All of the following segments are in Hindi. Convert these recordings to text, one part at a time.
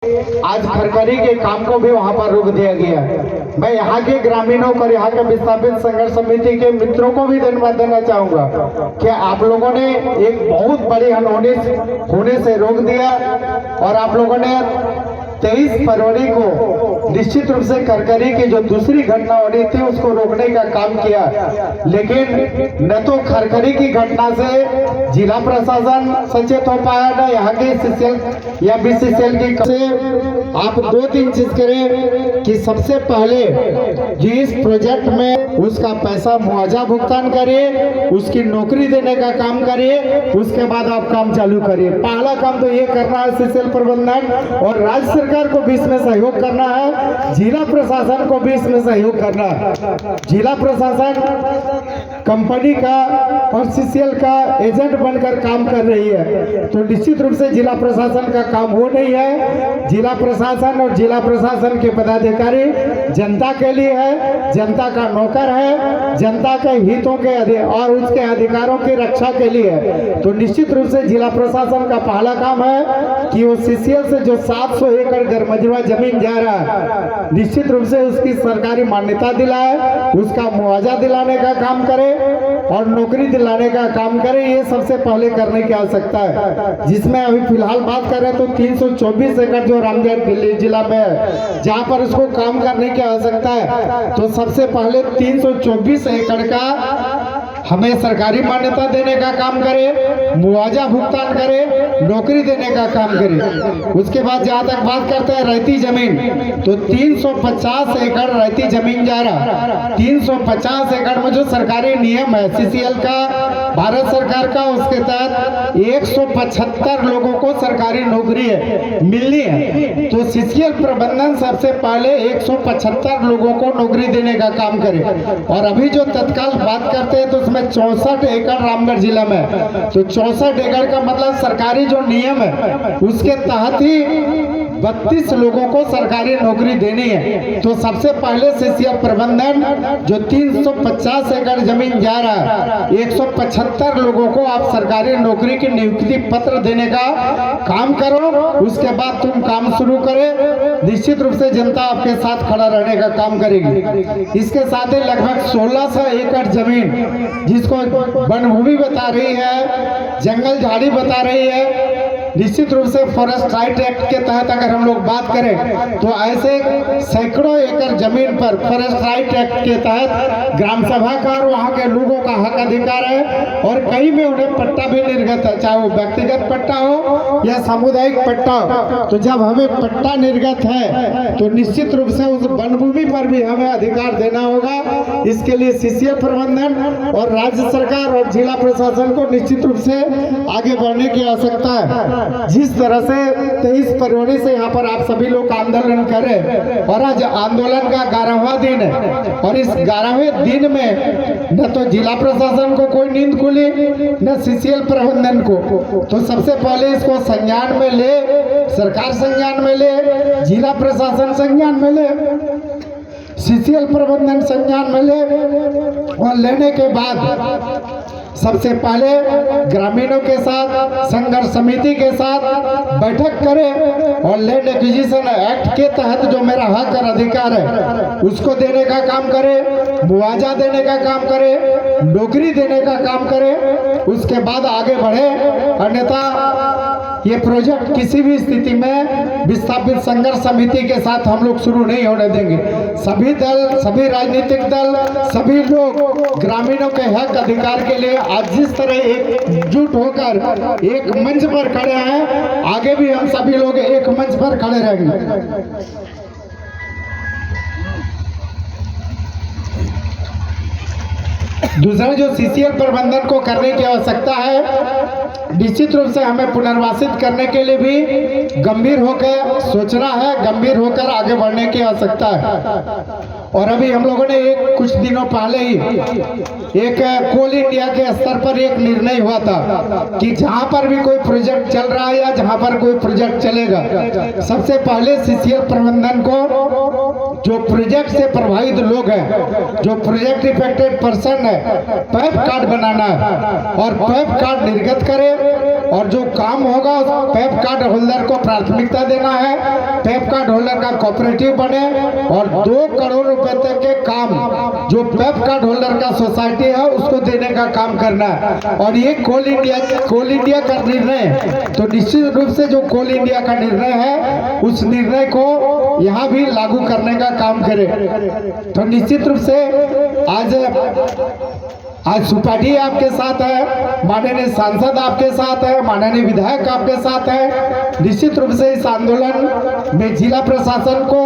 आज खरखरी के काम को भी वहां पर रोक दिया गया। मैं यहाँ के ग्रामीणों को, यहाँ के विस्थापित संघर्ष समिति के मित्रों को भी धन्यवाद देना चाहूंगा कि आप लोगों ने एक बहुत बड़ी अनहोनी होने से रोक दिया और आप लोगों ने 23 फरवरी को निश्चित रूप से खरखरी की जो दूसरी घटना हो रही थी उसको रोकने का काम किया। लेकिन न तो खरखरी की घटना से जिला प्रशासन सचेत हो पाया, न यहाँ के CCL या BCCL की से आप 2-3 चीज करें कि सबसे पहले जिस प्रोजेक्ट में उसका पैसा मुआवजा भुगतान करिए, उसकी नौकरी देने का काम करिए, उसके बाद आप काम चालू करिए। पहला काम तो ये करना है CCL प्रबंधन और राज्य सरकार को भी इसमें सहयोग करना है, जिला प्रशासन को भी इसमें सहयोग करना है। जिला प्रशासन कंपनी का और CCL का एजेंट बनकर काम कर रही है, तो निश्चित रूप से जिला प्रशासन का काम वो नहीं है। जिला प्रशासन और जिला प्रशासन के पदाधिकारी जनता के लिए है, जनता का नौकर है, जनता के हितों के और उसके अधिकारों की रक्षा के लिए है। तो निश्चित रूप से जिला प्रशासन का पहला काम है कि वो CCL से जो 700 एकड़ गरमजवा जमीन जा रहा है, निश्चित रूप से उसकी सरकारी मान्यता दिलाए, उसका मुआवजा दिलाने का काम करे और नौकरी दिलाने का काम करे। ये सबसे पहले करने की आवश्यकता है, जिसमें अभी फिलहाल बात करें तो 324 एकड़ जो रामगढ़ जिला में है, जहाँ पर उसको काम करने की आवश्यकता है, तो सबसे पहले 324 एकड़ का हमें सरकारी मान्यता देने का काम करे, मुआवजा भुगतान करे, नौकरी देने का काम करे। उसके बाद जहाँ तक बात करते हैं रहती जमीन, तो 350 एकड़ रहती जमीन जा रहा। 350 एकड़ में जो सरकारी नियम है CCL का, भारत सरकार का, उसके तहत 175 लोगों को सरकारी नौकरी है मिलनी है। तो CCL प्रबंधन सबसे पहले 175 लोगों को नौकरी देने का काम करे। और अभी जो तत्काल बात करते हैं तो उसमें 64 एकड़ रामगढ़ जिला में, तो 64 एकड़ का मतलब सरकारी जो नियम है उसके तहत ही 32 लोगों को सरकारी नौकरी देनी है। तो सबसे पहले CCL प्रबंधन जो 350 एकड़ जमीन जा रहा है, 175 लोगों को आप सरकारी नौकरी की नियुक्ति पत्र देने का काम करो। उसके बाद तुम काम शुरू करे, निश्चित रूप से जनता आपके साथ खड़ा रहने का काम करेगी। इसके साथ ही लगभग 1600 एकड़ जमीन जिसको वन भूमि बता रही है, जंगल झाड़ी बता रही है, निश्चित रूप से फॉरेस्ट राइट एक्ट के तहत अगर हम लोग बात करें तो ऐसे सैकड़ों एकड़ जमीन पर फॉरेस्ट राइट एक्ट के तहत ग्राम सभा का और वहाँ के लोगों का हक अधिकार है और कहीं में उन्हें पट्टा भी निर्गत है, चाहे वो व्यक्तिगत पट्टा हो या सामुदायिक पट्टा हो। तो जब हमें पट्टा निर्गत है तो निश्चित रूप से उस वन भूमि पर भी हमें अधिकार देना होगा। इसके लिए CCL प्रबंधन और राज्य सरकार और जिला प्रशासन को निश्चित रूप से आगे बढ़ने की आवश्यकता है। जिस तरह से 23 फरवरी से यहाँ पर आप सभी लोग आंदोलन करें और आज आंदोलन का 11वां दिन है और इस 11वें दिन में न तो जिला प्रशासन को कोई नींद खुली न CCL प्रबंधन को। तो सबसे पहले इसको संज्ञान में ले, सरकार संज्ञान में ले, जिला प्रशासन संज्ञान में ले, CCL प्रबंधन संज्ञान में ले और लेने के बाद सबसे पहले ग्रामीणों के साथ, संघर्ष समिति के साथ बैठक करें और लैंड एक्विजिशन एक्ट के तहत जो मेरा हक और अधिकार है उसको देने का काम करें, मुआवजा देने का काम करें, नौकरी देने का काम करें। उसके बाद आगे बढ़े, अन्यथा ये प्रोजेक्ट किसी भी स्थिति में विस्थापित संघर्ष समिति के साथ हम लोग शुरू नहीं होने देंगे। सभी दल, सभी राजनीतिक दल, सभी लोग ग्रामीणों के हक अधिकार के लिए आज जिस तरह एकजुट होकर एक मंच पर खड़े हैं, आगे भी हम सभी लोग एक मंच पर खड़े रहेंगे। दूसरा जो CCL प्रबंधन को करने की आवश्यकता है, निश्चित रूप से हमें पुनर्वासित करने के लिए भी गंभीर होकर सोचना है, गंभीर होकर आगे बढ़ने की आवश्यकता है। और अभी हम लोगों ने एक कुछ दिनों पहले ही एक कोल इंडिया के स्तर पर एक निर्णय हुआ था कि जहां पर भी कोई प्रोजेक्ट चल रहा है या जहां पर कोई प्रोजेक्ट चलेगा, सबसे पहले सीसीएल प्रबंधन को जो प्रोजेक्ट से प्रभावित लोग हैं, जो प्रोजेक्ट इफेक्टेड पर्सन है, पैप कार्ड बनाना है और पैप कार्ड निर्गत करे और जो काम होगा पैप कार्ड होल्डर को प्राथमिकता देना है, पैप कार्ड होल्डर का कोऑपरेटिव बने और 2 करोड़ रुपए तक के काम जो पैप कार्ड होल्डर का सोसाइटी है उसको देने का काम करना है। और ये कोल इंडिया का निर्णय है, तो निश्चित रूप से जो कोल इंडिया का निर्णय है उस निर्णय को यहाँ भी लागू करने का काम करे। तो निश्चित रूप से आज सुपाठी आपके साथ है, माननीय सांसद आपके साथ है, माननीय विधायक आपके साथ है। निश्चित रूप से इस आंदोलन में जिला प्रशासन को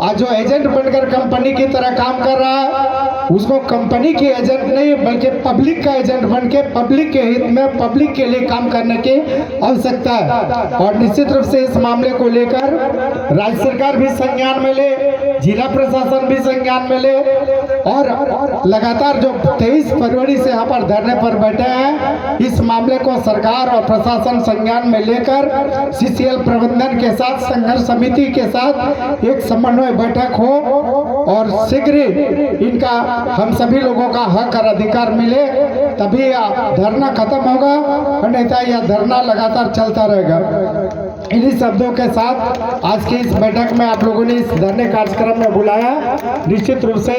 आज जो एजेंट बनकर कंपनी की तरह काम कर रहा है उसको कंपनी के एजेंट नहीं बल्कि पब्लिक का एजेंट बन के पब्लिक के हित में पब्लिक के लिए काम करने की आवश्यकता है। और निश्चित रूप से इस मामले को लेकर राज्य सरकार भी संज्ञान में ले, जिला प्रशासन भी संज्ञान में ले और लगातार जो 23 फरवरी से यहाँ पर धरने पर बैठे हैं, इस मामले को सरकार और प्रशासन संज्ञान में लेकर सीसीएल प्रबंधन के साथ, संघर्ष समिति के साथ एक समन्वय बैठक हो और शीघ्र इनका हम सभी लोगों का हक और अधिकार मिले, तभी धरना खत्म होगा, अन्यथा यह धरना लगातार चलता रहेगा। इन्हीं शब्दों के साथ आज की इस बैठक में आप लोगों ने इस धरने कार्यक्रम में बुलाया, निश्चित रूप से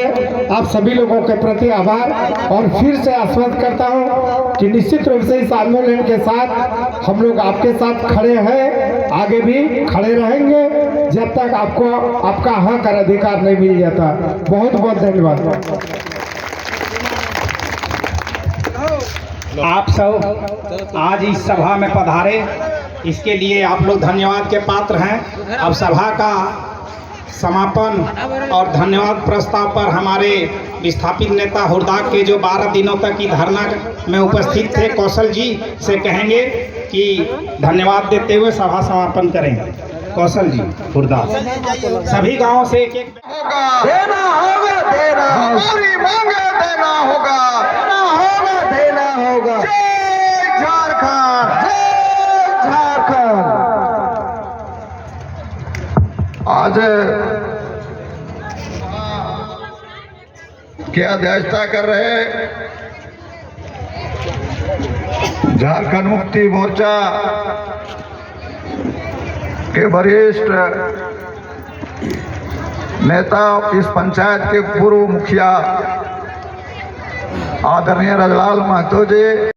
आप सभी लोगों के प्रति आभार और फिर से आश्वस्त करता हूं कि निश्चित रूप से इस आंदोलन के साथ हम लोग आपके साथ खड़े हैं, आगे भी खड़े रहेंगे जब तक आपको आपका हक और अधिकार नहीं मिल जाता। बहुत बहुत धन्यवाद। आप सब आज इस सभा में पधारे, इसके लिए आप लोग धन्यवाद के पात्र हैं। अब सभा का समापन और धन्यवाद प्रस्ताव पर हमारे विस्थापित नेता हुरदाग के जो 12 दिनों तक की धरना में उपस्थित थे कौशल जी से कहेंगे कि धन्यवाद देते हुए सभा समापन करेंगे। कौशल जी हुरदाग। सभी गांवों से एक एक देना होगा, देना हमारी मांगे देना होगा, देना होगा, देना होगा। जय झारखंड, जय झारखंड। आज की अध्यक्षता कर रहे झारखंड मुक्ति मोर्चा के वरिष्ठ नेता, इस पंचायत के पूर्व मुखिया आदरणीय रजलाल महतो जी।